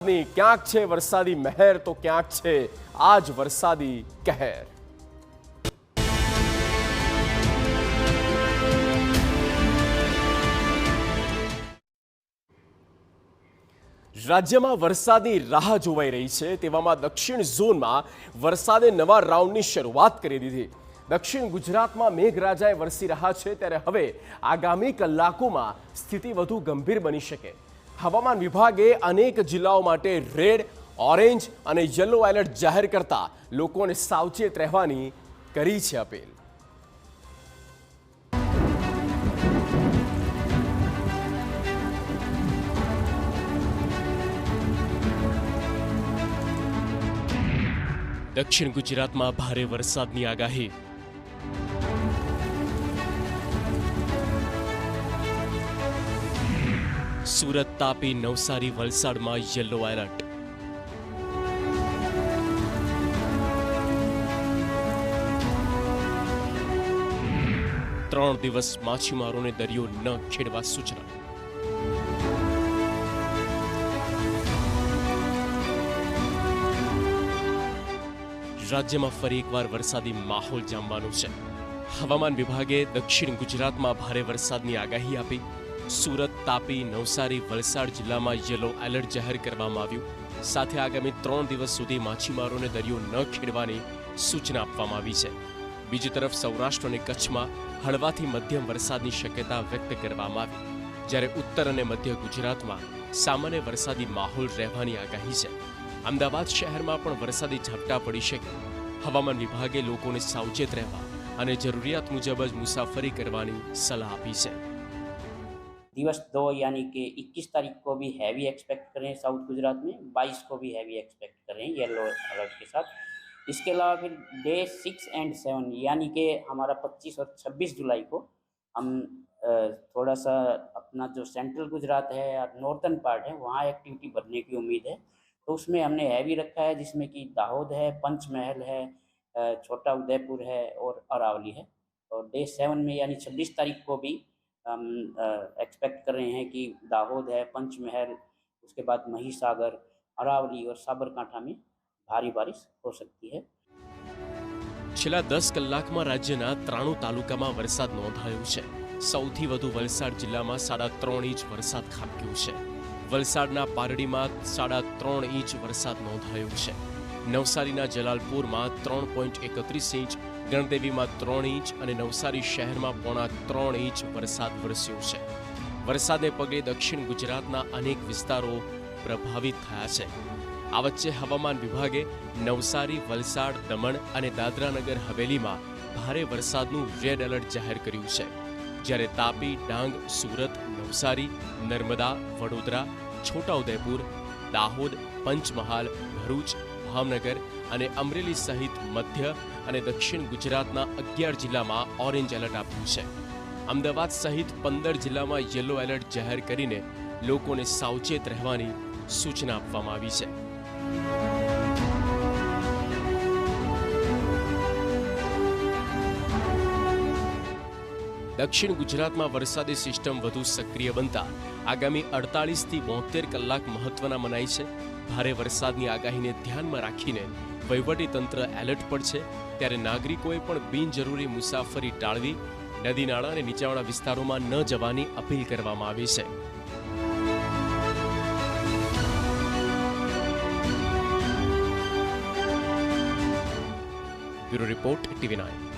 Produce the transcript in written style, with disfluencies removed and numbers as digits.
ક્યાંક છે વરસાદી મહેર તો ક્યાંક છે આજ વરસાદી કહેર। રાજ્યમાં વરસાદની રાહ જોવાઈ રહી છે, તેવામાં દક્ષિણ ઝોનમાં વરસાદે નવા રાઉન્ડની શરૂઆત કરી દીધી। દક્ષિણ ગુજરાતમાં મેઘરાજાએ વરસી રહ્યા છે, ત્યારે હવે આગામી કલાકોમાં સ્થિતિ વધુ ગંભીર બની શકે। હવામાન વિભાગે અનેક જિલ્લાઓ માટે રેડ, ઓરેન્જ અને યલો એલર્ટ જાહેર કરતા લોકોને સાવચેત રહેવાની કરી છે અપીલ। દક્ષિણ ગુજરાતમાં ભારે વરસાદની આગાહી। સુરત, તાપી, નવસારી, વલસાડમાં યલો એલર્ટ। ત્રણ દિવસ માછીમારોને દરિયો ન ખેડવા સૂચના। રાજ્યમાં ફરી એકવાર વરસાદી માહોલ જામવાનો છે। હવામાન વિભાગે દક્ષિણ ગુજરાતમાં ભારે વરસાદની આગાહી આપી। સુરત, તાપી, નવસારી, વલસાડ જિલ્લામાં યલો એલર્ટ જાહેર કરવામાં આવ્યું। સાથે આગામી 3 દિવસ સુધી માછીમારોને દરિયો ન ખેડવાની સૂચના આપવામાં આવી છે। બીજી તરફ સૌરાષ્ટ્ર અને કચ્છમાં હળવાથી મધ્યમ વરસાદની શક્યતા વ્યક્ત કરવામાં આવી, જ્યારે ઉત્તર અને મધ્ય ગુજરાતમાં સામાન્ય વરસાદી માહોલ રહેવાની આગાહી છે। અમદાવાદ શહેરમાં પણ વરસાદી ઝાપટા પડી શકે। હવામાન વિભાગે લોકોને સાવચેત રહેવા અને જરૂરિયાત મુજબ જ મુસાફરી કરવાની સલાહ આપી છે। दिवस 2 यानी कि 21 तारीख को भी हैवी एक्सपेक्ट करें साउथ गुजरात में, 22 को भी हैवी एक्सपेक्ट करें येलो अलर्ट के साथ। इसके अलावा फिर डे 6 एंड 7 यानी कि हमारा 25 और 26 जुलाई को हम थोड़ा सा अपना जो सेंट्रल गुजरात है या नॉर्थन पार्ट है वहाँ एक्टिविटी बढ़ने की उम्मीद है, तो उसमें हमने हैवी रखा है, जिसमें कि दाहोद है, पंचमहल है, छोटा उदयपुर है और अरावली है। और डे 7 में यानी 26 तारीख को भी हम एक्सपेक्ट कर रहे हैं कि दाहोद है, पंचमहल, उसके बाद महिसागर, अरावली और साबरकांठा में भारी बारिश हो सकती है। છેલ્લા 10 કલાકમાં રાજ્યના 93 તાલુકામાં વરસાદ નોંધાયો છે। સૌથી વધુ વલસાડ જિલ્લામાં 3.5 ઇંચ વરસાદ ખાબક્યો છે। વલસાડના પારડીમાં 3.5 ઇંચ વરસાદ નોંધાયો છે। નવસારીના જલાલપુરમાં 3.31 ઇંચ, ગણદેવીમાં 3 ઇંચ અને નવસારી શહેરમાં 3.25 ઇંચ વરસાદ વરસ્યો છે। વરસાદને પગલે દક્ષિણ ગુજરાતના અનેક વિસ્તારો પ્રભાવિત થયા છે। આ વચ્ચે હવામાન વિભાગે નવસારી, વલસાડ, દમણ અને દાદરાનગર હવેલીમાં ભારે વરસાદનું રેડ એલર્ટ જાહેર કર્યું છે, જ્યારે તાપી, ડાંગ, સુરત, નવસારી, નર્મદા, વડોદરા, છોટાઉદેપુર, દાહોદ, પંચમહાલ, ભરૂચ, ભાવનગર અને અમરેલી સહિત મધ્ય અને દક્ષિણ ગુજરાતના 11 જિલ્લામાં ઓરેન્જ એલર્ટ આપ્યું છે। અમદાવાદ સહિત 15 જિલ્લામાં યલો એલર્ટ જાહેર કરીને લોકોને સાવચેત રહેવાની સૂચના આપવામાં આવી છે। દક્ષિણ ગુજરાતમાં વરસાદી સિસ્ટમ વધુ સક્રિય બનતા આગામી 48 થી 72 કલાક મહત્વના મનાય છે। ભારે વરસાદની આગાહીને ધ્યાનમાં રાખીને વહીવટીતંત્ર એલર્ટ પર છે, ત્યારે નાગરિકોએ પણ બિનજરૂરી મુસાફરી ટાળવી, નદી નાળા અને નીચાણવાળા વિસ્તારોમાં ન જવાની અપીલ કરવામાં આવી છે। Bureau report, TV9।